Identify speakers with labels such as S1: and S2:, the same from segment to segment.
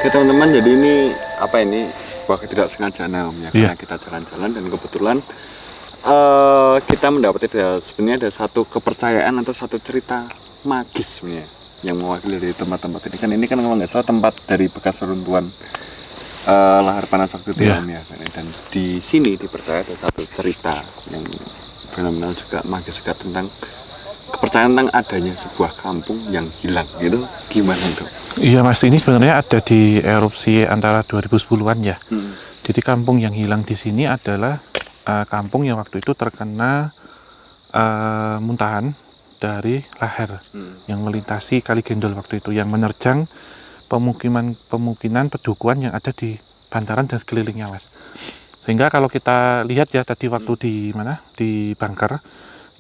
S1: Oke teman-teman, jadi ini sebuah ketidaksengajaan ya, karena kita jalan-jalan dan kebetulan kita mendapati sebenarnya ada satu kepercayaan atau satu cerita magis sebenarnya yang mewakili dari tempat-tempat ini. Ini kan kalau nggak salah tempat dari bekas reruntuhan lahar panas waktu itu ya. Dan di sini dipercaya ada satu cerita yang benar-benar juga magis juga tentang kepercayaan tentang adanya sebuah kampung yang hilang. Gitu gimana tuh?
S2: Iya Mas, ini sebenarnya ada di erupsi antara 2010-an ya. Jadi kampung yang hilang di sini adalah kampung yang waktu itu terkena muntahan dari lahar yang melintasi Kali Gendol waktu itu, yang menerjang pemukiman pedukuhan yang ada di bantaran dan sekelilingnya Mas. Sehingga kalau kita lihat ya tadi waktu di bunker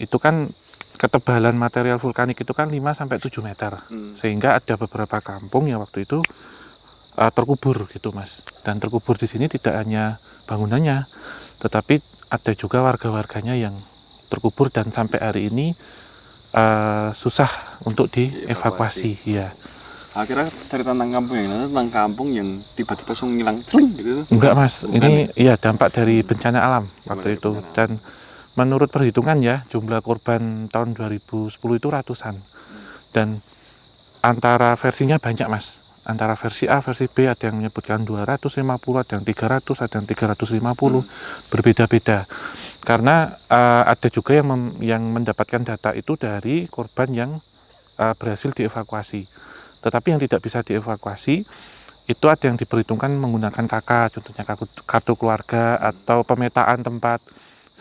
S2: itu kan ketebalan material vulkanik itu kan 5-7 meter. Sehingga ada beberapa kampung yang waktu itu terkubur gitu Mas. Dan terkubur di sini tidak hanya bangunannya, tetapi ada juga warga-warganya yang terkubur dan sampai hari ini susah untuk dievakuasi. Ya.
S1: Akhirnya cerita tentang kampung yang lain, tentang kampung yang tiba-tiba langsung ngilang celing gitu.
S2: Enggak Mas, ini ya dampak dari bencana alam waktu itu. Dan menurut perhitungan ya, jumlah korban tahun 2010 itu ratusan. Dan antara versinya banyak Mas. Antara versi A, versi B ada yang menyebutkan 250, ada yang 300, ada yang 350. Berbeda-beda. Karena ada juga yang mendapatkan data itu dari korban yang berhasil dievakuasi. Tetapi yang tidak bisa dievakuasi itu ada yang diperhitungkan menggunakan KK, contohnya kartu keluarga atau pemetaan tempat.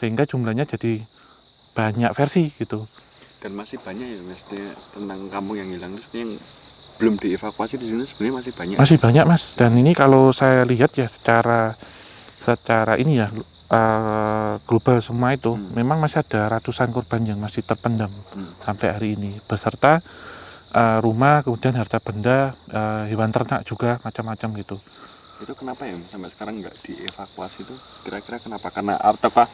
S2: Sehingga jumlahnya jadi banyak versi gitu.
S1: Dan masih banyak ya Mas tentang kampung yang hilang itu sebenarnya yang belum dievakuasi di sini sebenarnya masih banyak.
S2: Masih banyak Mas. Dan ini kalau saya lihat ya secara ini ya global semua itu memang masih ada ratusan korban yang masih terpendam sampai hari ini, beserta rumah, kemudian harta benda, hewan ternak juga macam-macam gitu.
S1: Itu kenapa ya sampai sekarang nggak dievakuasi itu? Kira-kira kenapa? Karena apakah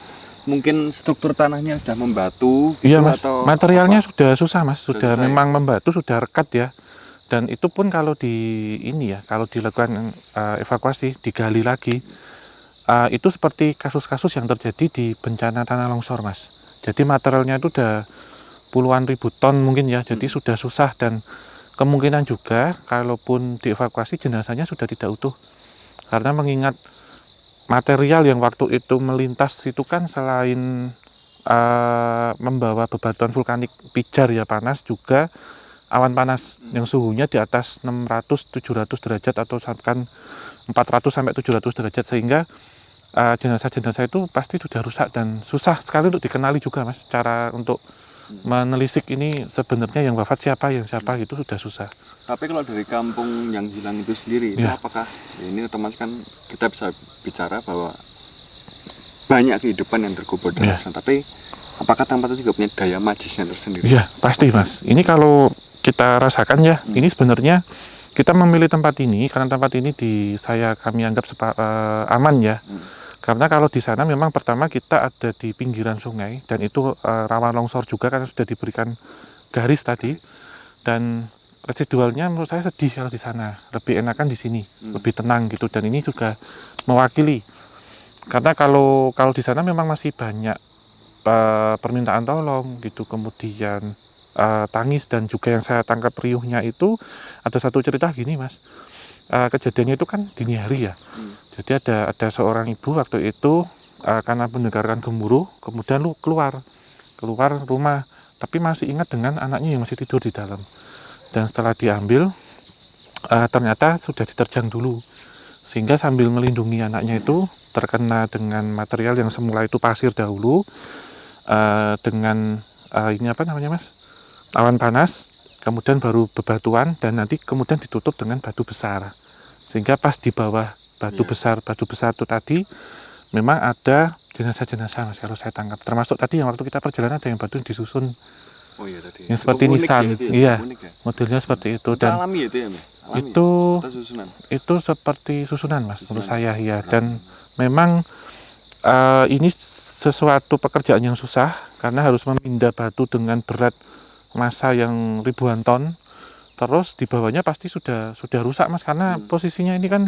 S1: mungkin struktur tanahnya sudah membatu gitu,
S2: iya Mas,
S1: atau
S2: materialnya sudah susah Mas, sudah memang
S1: ya?
S2: membatu, sudah rekat ya. Dan itu pun kalau kalau dilakukan evakuasi, digali lagi, itu seperti kasus-kasus yang terjadi di bencana tanah longsor Mas. Jadi materialnya itu udah puluhan ribu ton mungkin ya, jadi sudah susah. Dan kemungkinan juga kalaupun dievakuasi jenazahnya sudah tidak utuh. Karena mengingat material yang waktu itu melintas itu kan selain membawa bebatuan vulkanik pijar ya panas, juga awan panas yang suhunya di atas 600-700 derajat atau bahkan 400-700 derajat, sehingga jenazah-jenazah itu pasti sudah rusak dan susah sekali untuk dikenali juga Mas. Cara untuk menelisik ini sebenarnya yang wafat siapa gitu sudah susah.
S1: Tapi kalau dari kampung yang hilang itu sendiri, itu apakah ini otomatis kan kita bisa bicara bahwa banyak kehidupan yang terkubur dalam sana, tapi apakah tempat itu juga punya daya magisnya tersendiri? Iya,
S2: pasti Mas. Ini kalau kita rasakan ya, ini sebenarnya kita memilih tempat ini karena tempat ini kami anggap aman ya. Karena kalau di sana memang pertama kita ada di pinggiran sungai dan itu rawan longsor juga karena sudah diberikan garis tadi. Dan residualnya menurut saya sedih kalau di sana, lebih enakan di sini, lebih tenang gitu. Dan ini juga mewakili. Karena kalau di sana memang masih banyak permintaan tolong gitu, kemudian tangis, dan juga yang saya tangkap riuhnya itu ada satu cerita gini Mas. Kejadiannya itu kan dini hari ya. Jadi ada seorang ibu waktu itu karena mendengarkan gemuruh, kemudian keluar rumah, tapi masih ingat dengan anaknya yang masih tidur di dalam. Dan setelah diambil, ternyata sudah diterjang dulu, sehingga sambil melindungi anaknya itu terkena dengan material yang semula itu pasir dahulu, dengan Mas, awan panas, kemudian baru bebatuan, dan nanti kemudian ditutup dengan batu besar. Sehingga pas di bawah batu besar itu tadi memang ada jenazah-jenazah Mas, kalau saya tangkap. Termasuk tadi yang waktu kita perjalanan ada yang batu disusun.
S1: Tadi.
S2: Yang seperti nisan.
S1: Ya,
S2: modelnya seperti itu. Dan
S1: alami itu ya Mas?
S2: Itu seperti susunan Mas, menurut saya ya. Dan memang ini sesuatu pekerjaan yang susah karena harus memindah batu dengan berat massa yang ribuan ton, terus di bawahnya pasti sudah rusak Mas, karena posisinya ini kan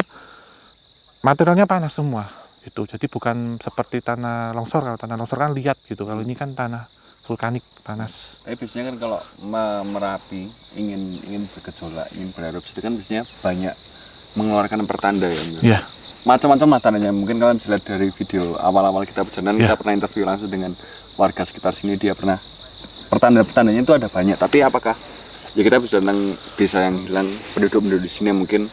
S2: materialnya panas semua gitu. Jadi bukan seperti tanah longsor. Kalau tanah longsor kan liat gitu, kalau ini kan tanah vulkanik panas.
S1: Tapi biasanya kan kalau Merapi ingin bergejolak, ingin bererupsi itu kan biasanya banyak mengeluarkan pertanda ya.
S2: Iya.
S1: Macam-macam lah tandanya. Mungkin kalian bisa lihat dari video awal-awal kita perjalanan,
S2: Iya.
S1: kita pernah interview langsung dengan warga sekitar sini, dia pernah pertanda-pertandanya itu ada banyak. Tapi apakah ya kita bisa tentang desa yang hilang, penduduk-penduduk di sini mungkin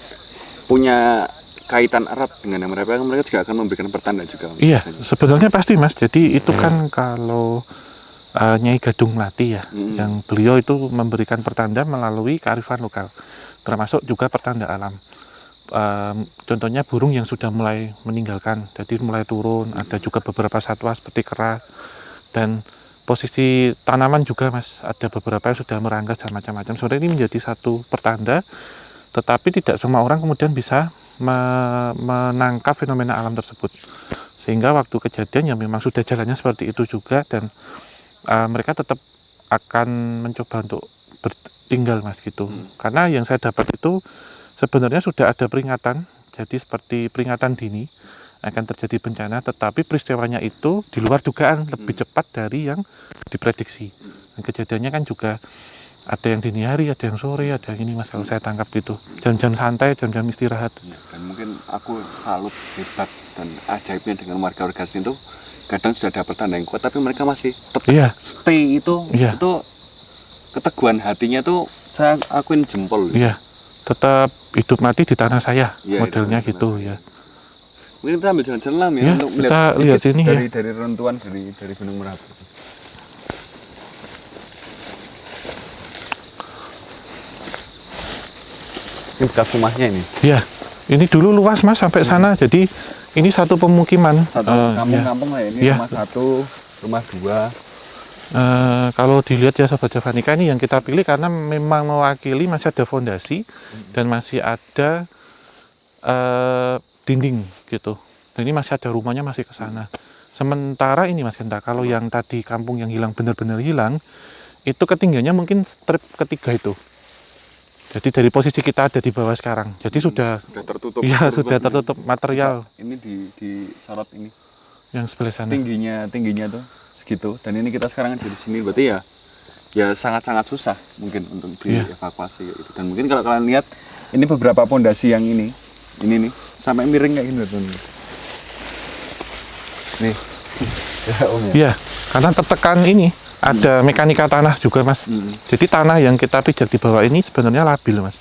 S1: punya kaitan erat dengan yang mereka juga akan memberikan pertanda juga.
S2: Iya,
S1: biasanya.
S2: sebetulnya pasti Mas. Jadi itu kan kalau Nyai Gadung Melati ya, yang beliau itu memberikan pertanda melalui kearifan lokal, termasuk juga pertanda alam. Contohnya burung yang sudah mulai meninggalkan, jadi mulai turun. Ada juga beberapa satwa seperti kera, dan posisi tanaman juga Mas, ada beberapa yang sudah meranggas dan macam-macam. Sebenarnya ini menjadi satu pertanda, tetapi tidak semua orang kemudian bisa menangkap fenomena alam tersebut, sehingga waktu kejadian ya memang sudah jalannya seperti itu juga, dan mereka tetap akan mencoba untuk bertinggal Mas gitu. Karena yang saya dapat itu sebenarnya sudah ada peringatan, jadi seperti peringatan dini akan terjadi bencana, tetapi peristiwanya itu di luar dugaan, lebih cepat dari yang diprediksi. Dan kejadiannya kan juga ada yang dini hari, ada yang sore, ada yang ini Mas, kalau saya tangkap gitu. Jam-jam santai, jam-jam istirahat.
S1: Ya, dan mungkin aku salut hebat dan ajaibnya dengan warga-warga sini tuh, kadang sudah ada pertanda yang kuat tapi mereka masih tetap stay itu keteguhan hatinya tuh saya akuin jempol.
S2: Iya, tetap hidup mati di tanah saya,
S1: ya,
S2: modelnya gitu ya.
S1: Mungkin kita ambil jalan-jalan ya, untuk
S2: kita
S1: melihat
S2: lihat sini
S1: dari runtuhan dari Gunung Merapi. Ini bekas rumahnya ini.
S2: Iya, ini dulu luas Mas sampai sana, jadi ini satu pemukiman.
S1: Satu kampung-kampung lah ya. Ini rumah satu, rumah dua.
S2: Kalau dilihat ya Sobat Javanika, ini yang kita pilih karena memang mewakili masih ada fondasi dan masih ada dinding gitu. Dan ini masih ada rumahnya masih ke sana. Sementara ini Mas Genta, kalau yang tadi kampung yang hilang benar-benar hilang, itu ketinggiannya mungkin strip ketiga itu. Jadi dari posisi kita ada di bawah sekarang, jadi sudah
S1: tertutup.
S2: Iya, sudah tertutup material.
S1: Ini di sorot ini.
S2: Yang sebelah sana.
S1: Tingginya tuh segitu. Dan ini kita sekarang ada di sini, berarti ya sangat-sangat susah mungkin untuk dievakuasi gitu. Dan mungkin kalau kalian lihat ini beberapa pondasi yang ini nih sampai miring kayak gini tuh. Nih. Ya, Om ya.
S2: Iya, karena tertekan ini. Ada mekanika tanah juga Mas. Jadi tanah yang kita pijak di bawah ini sebenarnya labil Mas.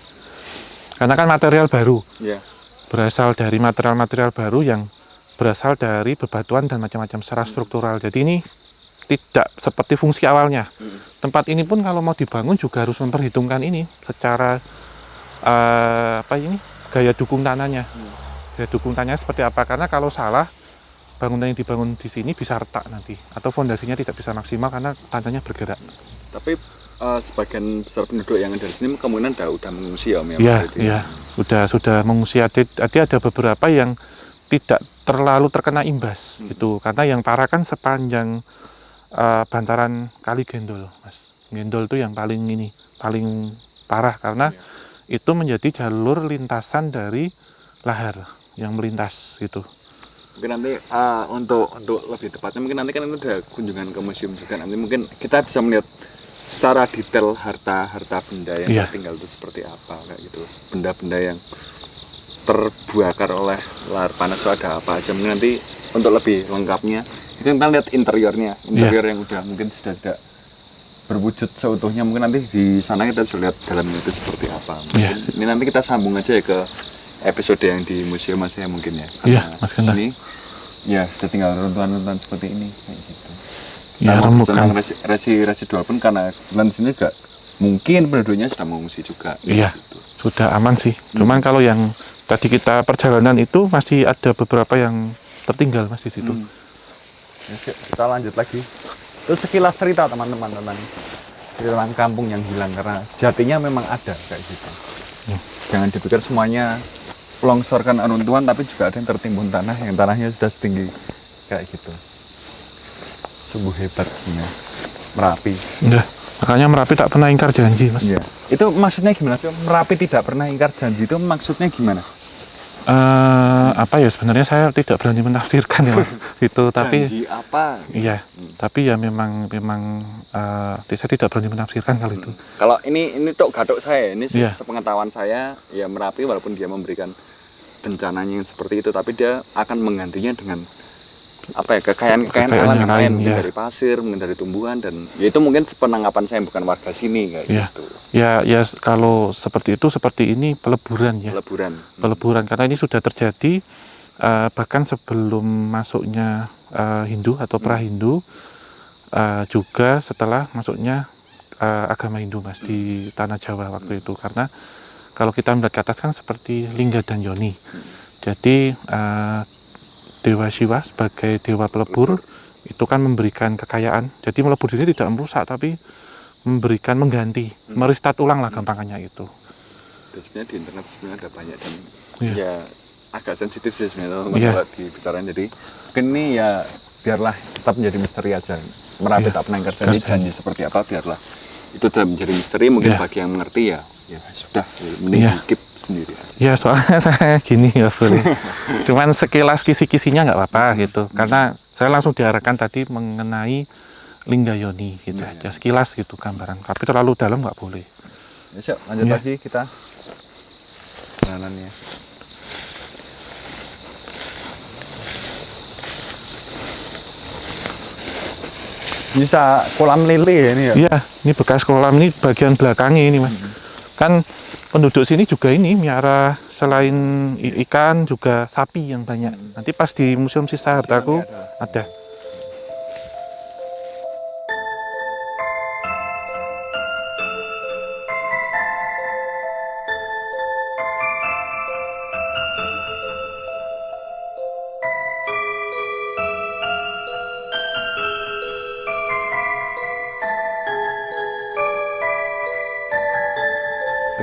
S2: Karena kan material baru. Berasal dari material-material baru yang berasal dari bebatuan dan macam-macam secara struktural. Jadi ini tidak seperti fungsi awalnya. Tempat ini pun kalau mau dibangun juga harus memperhitungkan ini secara gaya dukung tanahnya. Gaya dukung tanahnya seperti apa? Karena kalau salah, bangunan yang dibangun di sini bisa retak nanti, atau fondasinya tidak bisa maksimal karena tanahnya bergerak.
S1: Tapi sebagian besar penduduk yang ada di sini kemungkinan udah mengungsi ya Om
S2: ya? Iya, sudah mengungsi. Ada beberapa yang tidak terlalu terkena imbas gitu, karena yang parah kan sepanjang bantaran Kali Gendol, Mas. Gendol itu yang paling parah karena itu menjadi jalur lintasan dari lahar yang melintas gitu.
S1: Mungkin nanti untuk lebih tepatnya mungkin nanti kan itu ada kunjungan ke museum juga, nanti mungkin kita bisa melihat secara detail harta benda yang tertinggal itu seperti apa kayak gitu, benda-benda yang terbakar oleh lahar panas itu ada apa aja. Mungkin nanti untuk lebih lengkapnya kita lihat interior yang udah mungkin sudah tidak berwujud seutuhnya, mungkin nanti di sana kita bisa lihat dalamnya itu seperti apa. Ini nanti kita sambung aja ya ke episode yang di museum Mas ya mungkin ya.
S2: Iya, Mas Genta.
S1: Sini ya sudah tinggal runtuhan-runtuhan seperti ini kayak gitu.
S2: Ya,
S1: tentang residual pun karena di sini juga mungkin penduduknya sudah mengungsi juga.
S2: Iya,
S1: gitu.
S2: Sudah aman sih. Cuman kalau yang tadi kita perjalanan itu masih ada beberapa yang tertinggal Mas di situ.
S1: Ya, kita lanjut lagi. Itu sekilas cerita teman-teman tentang kampung yang hilang, karena sejatinya memang ada kayak gitu. Jangan dipikir semuanya longsorkan runtuhan, tapi juga ada yang tertimbun tanah, yang tanahnya sudah setinggi kayak gitu. Sungguh hebat sebenarnya Merapi.
S2: Makanya Merapi tak pernah ingkar janji Mas.
S1: Iya. Itu maksudnya gimana sih? Merapi tidak pernah ingkar janji itu maksudnya gimana?
S2: Apa ya, sebenarnya saya tidak berani menafsirkan ya Mas itu, tapi
S1: Janji apa?
S2: iya, tapi ya memang saya tidak berani menafsirkan kalau itu.
S1: Kalau ini tok gatuk saya, ini
S2: Iya.
S1: sepengetahuan saya, ya Merapi walaupun dia memberikan bencananya yang seperti itu, tapi dia akan menggantinya dengan apa ya, kekayaan alam yang lain, mungkin
S2: ya.
S1: dari pasir, mungkin dari tumbuhan, dan ya itu mungkin sepenanggapan saya, bukan warga sini kayak
S2: Ya.
S1: gitu.
S2: Ya kalau seperti itu, seperti ini peleburan ya. Peleburan karena ini sudah terjadi bahkan sebelum masuknya Hindu atau pra-Hindu, juga setelah masuknya agama Hindu Mas di tanah Jawa waktu itu. Karena kalau kita melihat ke atas kan seperti Lingga dan Yoni. Jadi Dewa Siwa sebagai dewa pelebur itu kan memberikan kekayaan. Jadi melebur ini tidak merusak tapi memberikan, mengganti, merestat ulang lah gampangannya itu.
S1: Dan sebenarnya di internet sebenarnya ada banyak dan
S2: Iya.
S1: ya agak sensitif sih sebenarnya
S2: Iya.
S1: kalau dibicarain. Jadi mungkin ini ya biarlah tetap menjadi misteri aja. Merapi
S2: Iya.
S1: tak pernah ingkar janji seperti apa, biarlah itu tetap menjadi misteri. Mungkin
S2: Iya.
S1: bagi yang mengerti ya sudah, mending
S2: Iya.
S1: keep sendiri aja.
S2: Ya soalnya saya gini ya boleh. Cuman sekilas kisi-kisinya nggak apa-apa gitu. Karena saya langsung diarahkan tadi mengenai Lingga Yoni gitu aja. Sekilas gitu gambaran. Tapi terlalu dalam nggak boleh.
S1: Ya, yuk, lanjut
S2: Iya.
S1: lagi kita jalanannya. Bisa kolam lele ya ini ya?
S2: Iya, ini bekas kolam, ini bagian belakangnya ini Mas. Kan penduduk sini juga ini miara selain ikan juga sapi yang banyak. Nanti pas di Museum Sisa Hartaku ada.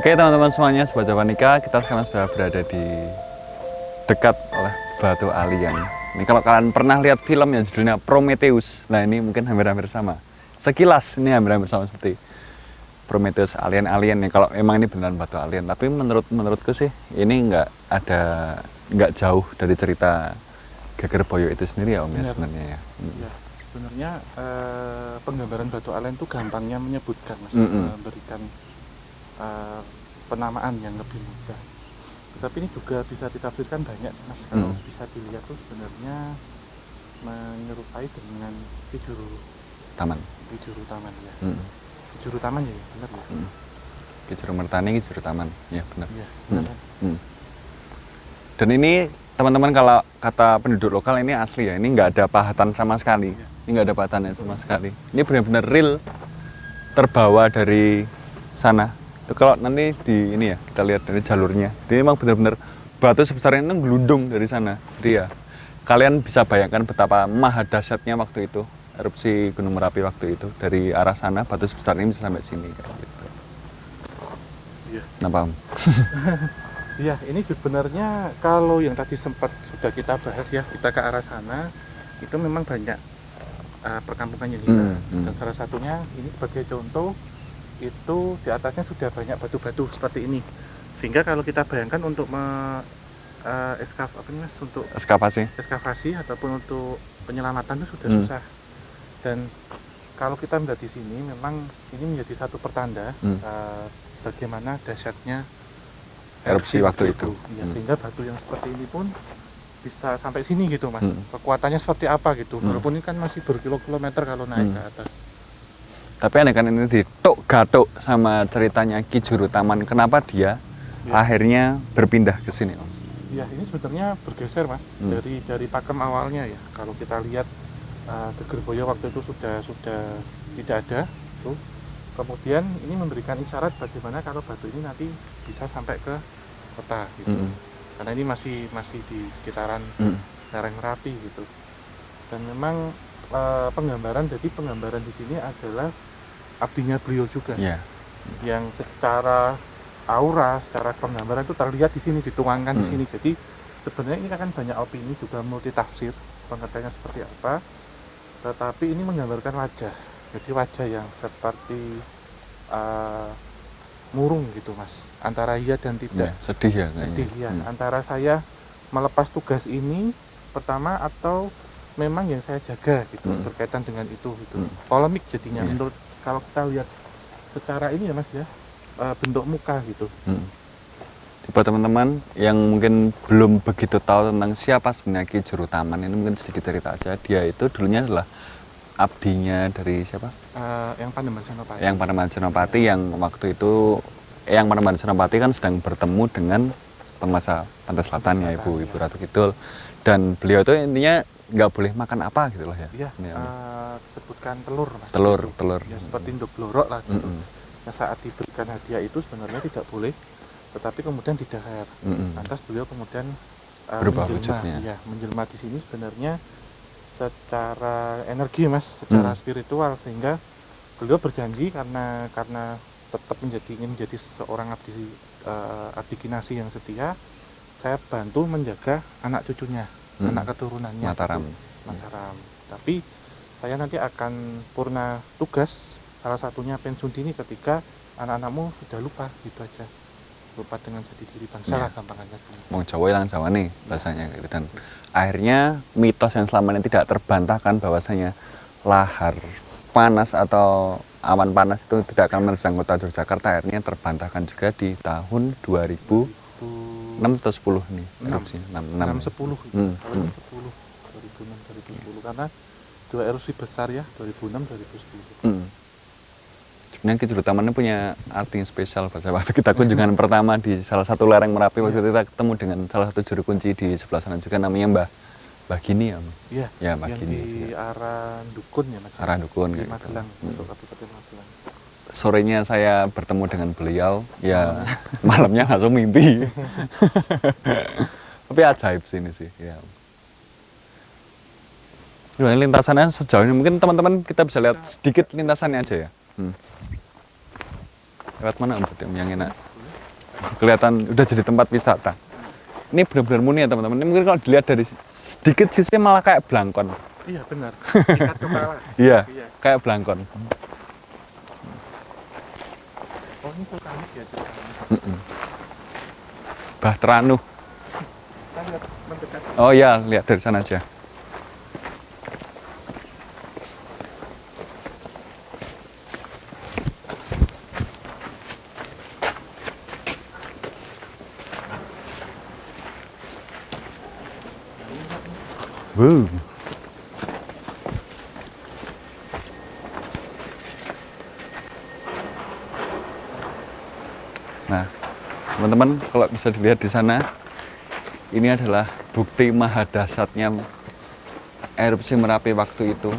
S1: Oke teman-teman semuanya, Sobat Jawanika, kita sekarang sudah berada di dekat oleh Batu Alien. Ini kalau kalian pernah lihat film yang judulnya Prometheus, nah ini mungkin hampir-hampir sama. Sekilas ini hampir-hampir sama seperti Prometheus, alien-alien nih. Kalau emang ini beneran batu alien, tapi menurutku sih ini nggak jauh dari cerita Geger Boyo itu sendiri ya Om ya sebenarnya ya.
S2: Ya, sebenarnya penggambaran batu alien itu gampangnya menyebutkan Mas, memberikan penamaan yang lebih mudah. Tapi ini juga bisa ditafsirkan banyak Mas. Kalau bisa dilihat tuh sebenarnya menyerupai dengan Kijuru Taman ya. Kijuru Taman ya, benar ya.
S1: Kijuru Mertani, Kijuru Taman, ya benar.
S2: Iya, benar.
S1: Dan ini teman-teman kalau kata penduduk lokal ini asli ya, ini nggak ada pahatan sama sekali. Ini nggak ada pahatannya sama sekali. Ini benar-benar real terbawa dari sana. Itu kalau nanti di ini ya kita lihat dari jalurnya, ini memang benar-benar batu sebesar ini gelundung dari sana. Jadi ya kalian bisa bayangkan betapa maha dahsyatnya waktu itu erupsi Gunung Merapi waktu itu, dari arah sana batu sebesar ini bisa sampai sini kayak gitu.
S2: Iya.
S1: Kenapa Om?
S2: Iya, ini sebenarnya kalau yang tadi sempat sudah kita bahas ya, kita ke arah sana itu memang banyak perkampungannya nih. Dan salah satunya ini sebagai contoh itu di atasnya sudah banyak batu-batu seperti ini, sehingga kalau kita bayangkan untuk untuk ekskavasi ataupun untuk penyelamatan itu sudah susah. Dan kalau kita melihat di sini memang ini menjadi satu pertanda bagaimana dahsyatnya
S1: erupsi waktu itu.
S2: Ya, sehingga batu yang seperti ini pun bisa sampai sini gitu Mas. Kekuatannya seperti apa gitu, walaupun ini kan masih berkilo-kilometer kalau naik ke atas.
S1: Tapi aneh kan ini ditok-gatuk sama ceritanya Kijuru Taman. Kenapa dia akhirnya berpindah ke sini Om?
S2: Ya, ini sebenarnya bergeser Mas, dari pakem awalnya ya. Kalau kita lihat Geger Boyo waktu itu sudah tidak ada tuh. Kemudian ini memberikan isyarat bagaimana kalau batu ini nanti bisa sampai ke kota gitu. Karena ini masih di sekitaran lereng Merapi gitu. Dan memang penggambaran di sini adalah abdinya beliau juga, yang secara aura, secara penggambaran itu terlihat di sini, dituangkan di sini. Jadi sebenarnya ini akan banyak opini juga multi tafsir pengertiannya seperti apa, tetapi ini menggambarkan wajah. Jadi wajah yang seperti murung gitu Mas, antara iya dan tidak.
S1: Sedih ya kayaknya.
S2: Sedih ya, antara saya melepas tugas ini pertama atau memang yang saya jaga gitu berkaitan dengan itu gitu. Polemik jadinya menurut kalau kita lihat secara ini ya Mas ya, bentuk muka gitu.
S1: Buat teman-teman yang mungkin belum begitu tahu tentang siapa sebenarnya Ki Juru Taman, ini mungkin sedikit cerita aja. Dia itu dulunya adalah abdinya dari siapa?
S2: Yang Panembahan Senopati.
S1: Yang Panembahan Senopati yang waktu itu yang Panembahan Senopati kan sedang bertemu dengan penguasa Pantai Selatan ya Ibu Ratu Kidul, dan beliau itu intinya nggak boleh makan apa gitu loh ya.
S2: Iya. Sebutkan telur Mas.
S1: Telur.
S2: Ya, seperti induk blorok lah gitu. Nah, saat diberikan hadiah itu sebenarnya tidak boleh, tetapi kemudian didahar. Lantas beliau kemudian
S1: berubah wujudnya.
S2: Ya, menjelma di sini sebenarnya secara energi Mas, secara spiritual, sehingga beliau berjanji karena tetap ingin menjadi seorang abdi kinasi yang setia, saya bantu menjaga anak cucunya, anak keturunannya
S1: Mataram.
S2: Mataram. Tapi saya nanti akan purna tugas, salah satunya pensiun dini ketika anak-anakmu sudah lupa, gitu aja. Lupa dengan jati diri bangsa lah gampangannya.
S1: Mau Jawa yang Jawa nih bahasanya gitu. Dan akhirnya mitos yang selama ini tidak terbantahkan bahwasanya lahar panas atau awan panas itu tidak akan menerjang kota Yogyakarta, akhirnya terbantahkan juga di tahun 2006 atau 10 nih erupsi
S2: 610 karena dua erupsi besar ya, 2006 2010.
S1: Sebenarnya Ki Juru Taman ini punya arti yang spesial pada waktu kita kunjungan pertama di salah satu lereng Merapi. Waktu itu kita ketemu dengan salah satu juru kunci di sebelah sana juga, namanya Mbah Gini ya.
S2: Iya.
S1: Ya Mbah Gini.
S2: Di arah Dukun ya Mas.
S1: Arah Dukun
S2: di
S1: gitu.
S2: Magelang, Kabupaten Magelang.
S1: Sorenya saya bertemu dengan beliau, ya malamnya langsung mimpi. Tapi ajaib sih ini sih. Ya. Ini lintasannya sejauh ini mungkin teman-teman kita bisa lihat sedikit lintasannya aja ya. Lewat mana Om yang enak? Kelihatan udah jadi tempat wisata. Ini benar-benar murni ya teman-teman. Ini mungkin kalau dilihat dari sedikit sisi malah kayak blangkon.
S2: Iya benar. Ikat kepala.
S1: Iya, kayak blangkon.
S2: Oh ini vulkanik ya.
S1: Bahteranuh.
S2: Kita lihat mendekat.
S1: Oh iya, lihat dari sana aja. Wow. Nah, teman-teman kalau bisa dilihat di sana, ini adalah bukti mahadahsyatnya erupsi Merapi waktu itu.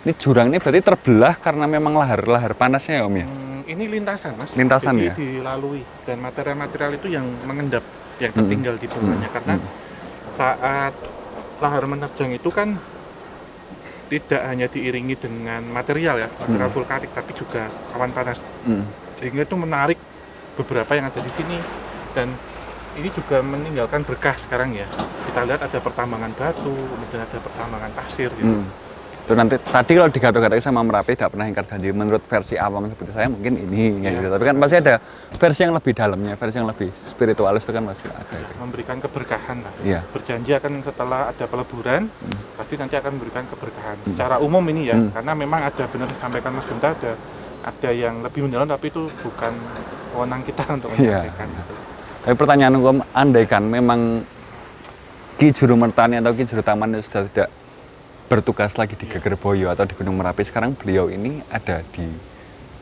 S1: Ini jurang ini berarti terbelah karena memang lahar panasnya ya Om ya?
S2: Ini lintasan Mas.
S1: Lintasan
S2: jadi
S1: ya?
S2: Dilalui dan material-material itu yang mengendap, yang tertinggal di bawahnya karena saat lahar menerjang itu kan tidak hanya diiringi dengan material ya, material vulkanik, tapi juga awan panas. Sehingga itu menarik beberapa yang ada di sini, dan ini juga meninggalkan berkah sekarang ya. Kita lihat ada pertambangan batu, kemudian ada pertambangan pasir gitu.
S1: Itu nanti tadi kalau digaduh-gaduh sama Merapi tidak pernah ingkar janji, menurut versi awam seperti saya mungkin ini gitu. Tapi kan pasti ada versi yang lebih dalamnya, versi yang lebih spiritualis itu kan masih ada itu.
S2: Memberikan keberkahan lah.
S1: Iya.
S2: Berjanji akan setelah ada peleburan pasti nanti akan memberikan keberkahan secara umum ini ya, karena memang ada, benar disampaikan Mas Gunta, ada yang lebih mendalam, tapi itu bukan wewenang kita untuk menyampaikan gitu.
S1: Tapi pertanyaan Om, andaikan memang Ki Juru Mertani atau Ki Juru Taman itu sudah tidak bertugas lagi di Gegerboyo atau di Gunung Merapi, sekarang beliau ini ada di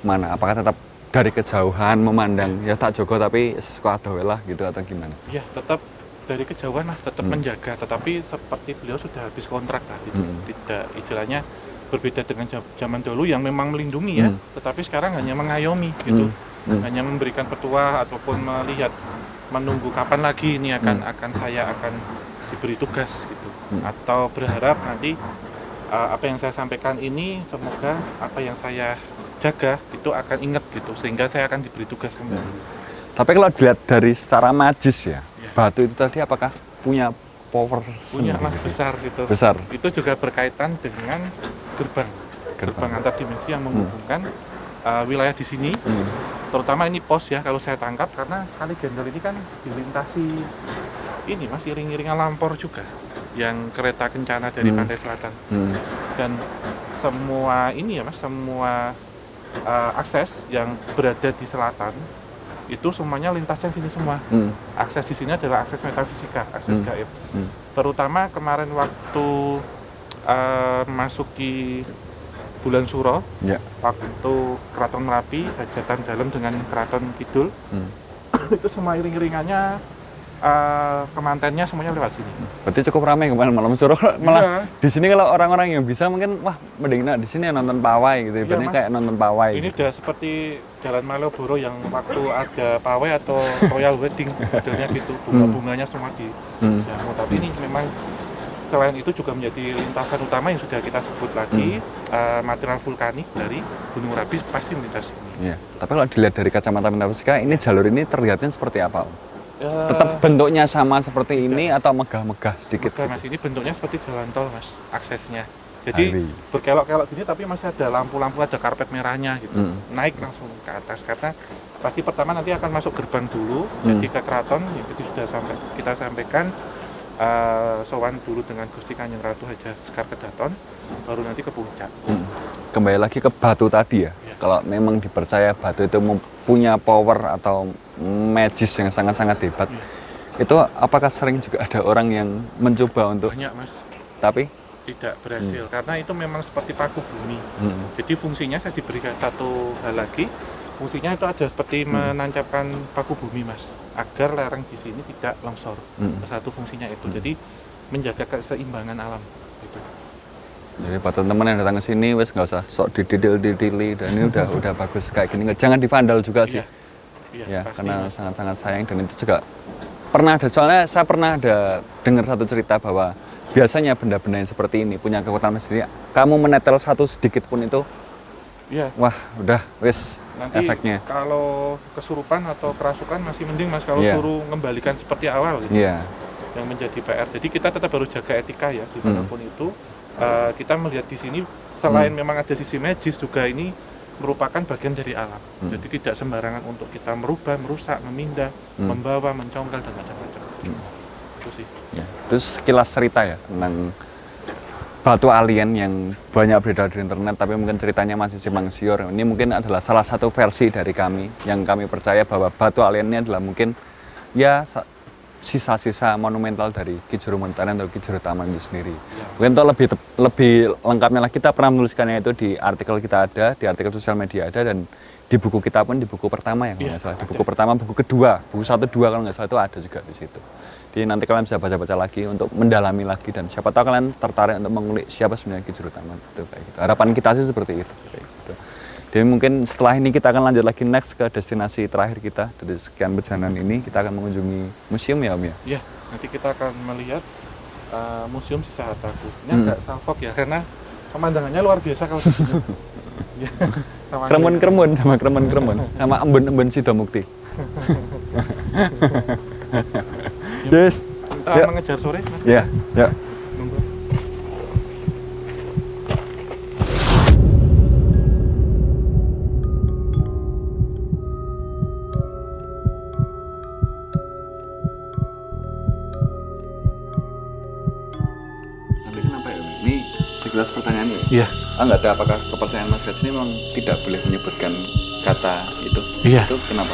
S1: mana? Apakah tetap dari kejauhan memandang ya tak jogo tapi suka lah gitu atau gimana?
S2: Iya, tetap dari kejauhan Mas, tetap menjaga, tetapi seperti beliau sudah habis kontrak lah gitu. Tidak, istilahnya berbeda dengan zaman dulu yang memang melindungi ya, tetapi sekarang hanya mengayomi gitu. Hanya memberikan petua ataupun melihat, menunggu kapan lagi ini akan saya diberi tugas gitu. Atau berharap nanti apa yang saya sampaikan ini semoga apa yang saya jaga itu akan ingat gitu, sehingga saya akan diberi tugas kembali.
S1: Tapi kalau dilihat dari secara magis ya, batu itu tadi apakah punya power
S2: punya
S1: sendiri?
S2: Mas, besar gitu.
S1: Besar.
S2: Itu juga berkaitan dengan gerbang antar dimensi yang menghubungkan wilayah di sini terutama ini pos ya kalau saya tangkap, karena Kali Gendel ini kan dilintasi ini mas, iring-iringan lampor juga yang kereta kencana dari pantai selatan. Dan semua ini ya mas, semua akses yang berada di selatan itu semuanya lintasnya sini semua. Akses di sini adalah akses metafisika, akses gaib. Terutama kemarin waktu masuki bulan Suro, waktu Keraton Merapi hajatan dalam dengan Keraton Kidul, itu semua iring-iringannya, kemantennya semuanya lewat sini.
S1: Berarti cukup ramai kemarin malam Suro. Malah di sini kalau orang-orang yang bisa mungkin wah mending di sini nonton pawai gitu. Ibaratnya kayak nonton pawai.
S2: Ini udah seperti Jalan Malioboro yang waktu ada pawai atau royal wedding, modelnya gitu, bunga-bunganya semua di jamu. Tapi ini memang selain itu juga menjadi lintasan utama yang sudah kita sebut lagi, material vulkanik dari Gunung Merapi pasti melintas ini.
S1: Iya. Tapi kalau dilihat dari kacamata metafisika, ini jalur ini terlihatnya seperti apa? Tetap bentuknya sama seperti ini atau megah-megah sedikit?
S2: Megah, mas, ini bentuknya seperti jalan tol mas, aksesnya. Jadi berkelok-kelok gini tapi masih ada lampu-lampu, ada karpet merahnya gitu. Naik langsung ke atas karena pasti pertama nanti akan masuk gerbang dulu, jadi ke keraton yang tadi sudah kita sampaikan. Sowan dulu dengan Gusti Kanjeng Ratu Haja Sekar Kedaton, baru nanti ke puncak.
S1: Kembali lagi ke batu tadi ya. Kalau memang dipercaya batu itu punya power atau magis yang sangat-sangat hebat, itu apakah sering juga ada orang yang mencoba untuk?
S2: Banyak mas.
S1: Tapi
S2: tidak berhasil karena itu memang seperti paku bumi. Jadi fungsinya saya diberikan satu hal lagi. Fungsinya itu ada seperti menancapkan paku bumi mas, agar lereng di sini tidak longsor. Satu fungsinya itu, jadi menjaga keseimbangan alam. Gitu.
S1: Jadi buat teman-teman yang datang ke sini, wes nggak usah sok dididil-didili, dan ini udah bagus kayak gini. Jangan divandal juga sih, ya karena sangat-sangat sayang. Dan itu juga pernah ada, soalnya saya pernah ada dengar satu cerita bahwa biasanya benda-benda yang seperti ini punya kekuatan sendiri. Kamu menetel satu sedikit pun itu, wah udah wes.
S2: Nanti
S1: efeknya.
S2: Kalau kesurupan atau kerasukan masih mending mas, kalau suruh mengembalikan seperti awal gitu. Yang menjadi PR. Jadi kita tetap harus jaga etika ya dimanapun itu. Kita melihat di sini selain memang ada sisi magis juga ini merupakan bagian dari alam. Jadi tidak sembarangan untuk kita merubah, merusak, memindah, membawa, mencongkel dan macam-macam. Itu sih.
S1: Ya. Terus sekilas cerita ya tentang batu alien yang banyak beredar di internet, tapi mungkin ceritanya masih simpang siur. Ini mungkin adalah salah satu versi dari kami yang kami percaya bahwa batu alien ini adalah mungkin ya sisa-sisa monumental dari Ki Juru Montaran atau Ki Juru Taman itu sendiri. Mungkin itu lebih lengkapnya lagi kita pernah menuliskannya itu di artikel kita ada, di artikel sosial media ada, dan di buku kita pun di buku pertama ya kalau nggak salah. Di buku pertama, buku kedua, buku 1, 2 kalau nggak salah itu ada juga di situ. Jadi nanti kalian bisa baca-baca lagi untuk mendalami lagi, dan siapa tahu kalian tertarik untuk mengulik siapa sebenarnya Ki Juru Taman itu kayak gitu. Harapan kita sih seperti itu kayak gitu. Jadi mungkin setelah ini kita akan lanjut lagi next ke destinasi terakhir kita dari sekian perjalanan ini, kita akan mengunjungi museum ya Om ya.
S2: Iya, nanti kita akan melihat museum sisa hartaku. Ini agak salfok ya karena pemandangannya luar biasa kalau di sini.
S1: Kremun-kremun sama embun-embun Sidomukti. Yes.
S2: Kita mengejar sore, Mas.
S1: Ya.
S2: Nunggu.
S1: Tapi kenapa ya? Ini sekilas pertanyaannya ya?
S2: Iya.
S1: Nggak tahu apakah kepercayaan Mas Gaj ini memang tidak boleh menyebutkan kata itu?
S2: Iya.
S1: Itu kenapa?